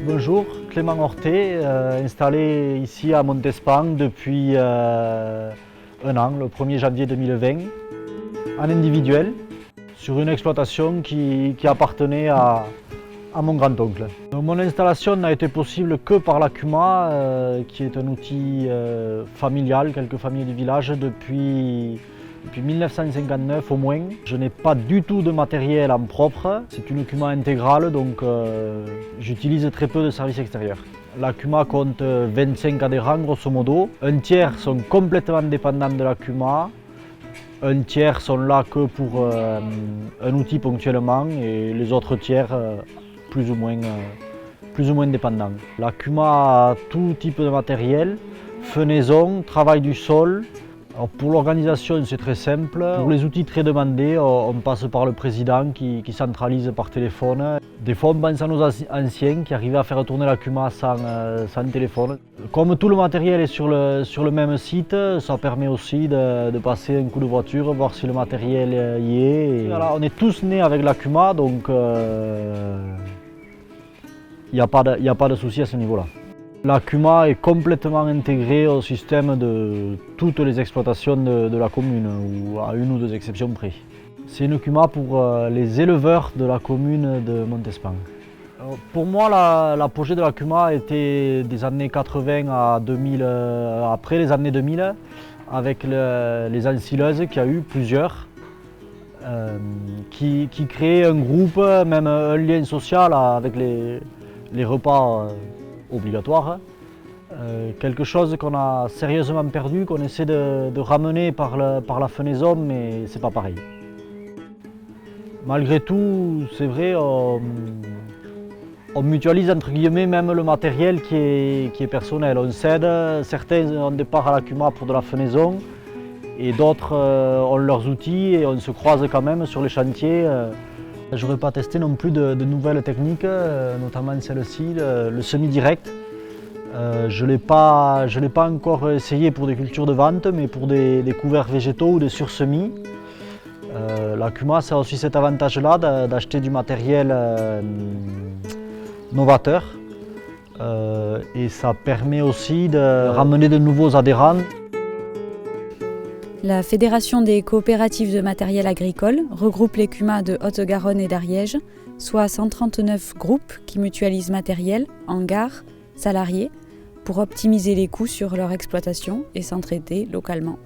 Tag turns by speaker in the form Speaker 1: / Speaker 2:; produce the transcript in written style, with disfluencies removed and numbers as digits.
Speaker 1: Bonjour, Clément Hortet, installé ici à Montespan depuis un an, le 1er janvier 2020, en individuel, sur une exploitation qui appartenait à mon grand-oncle. Mon installation n'a été possible que par la CUMA, qui est un outil familial, quelques familles du village, depuis 1959 au moins. Je n'ai pas du tout de matériel en propre, c'est une CUMA intégrale, donc j'utilise très peu de services extérieurs. La CUMA compte 25 adhérents grosso modo. Un tiers sont complètement dépendants de la CUMA, un tiers sont là que pour un outil ponctuellement et les autres tiers plus ou moins dépendants. La CUMA a tout type de matériel, fenaison, travail du sol. Alors pour l'organisation, c'est très simple. Pour les outils très demandés, on passe par le président qui centralise par téléphone. Des fois, on pense à nos anciens qui arrivaient à faire tourner la CUMA sans téléphone. Comme tout le matériel est sur le même site, ça permet aussi de passer un coup de voiture, voir si le matériel y est. Et voilà, on est tous nés avec la CUMA, donc il n'y a pas de souci à ce niveau-là. La CUMA est complètement intégrée au système de toutes les exploitations de la commune, ou à une ou deux exceptions près. C'est une CUMA pour les éleveurs de la commune de Montespan. Pour moi, l'apogée de la CUMA était des années 80 à 2000, après les années 2000, avec les ensileuses qu'il y a eu plusieurs, qui créaient un groupe, même un lien social avec les repas obligatoire, quelque chose qu'on a sérieusement perdu, qu'on essaie de ramener par la fenaison, mais c'est pas pareil. Malgré tout, c'est vrai, on mutualise entre guillemets même le matériel qui est personnel. On s'aide, certains ont départ à la CUMA pour de la fenaison et d'autres ont leurs outils et on se croise quand même sur les chantiers. Je n'aurais pas testé non plus de nouvelles techniques, notamment celle-ci, le semi-direct. Je ne l'ai pas encore essayé pour des cultures de vente, mais pour des couverts végétaux ou des sursemis. La CUMA a aussi cet avantage-là d'acheter du matériel novateur. Et ça permet aussi de ramener de nouveaux adhérents.
Speaker 2: La Fédération des coopératives de matériel agricole regroupe les CUMA de Haute-Garonne et d'Ariège, soit 139 groupes qui mutualisent matériel, hangars, salariés, pour optimiser les coûts sur leur exploitation et s'entraider localement.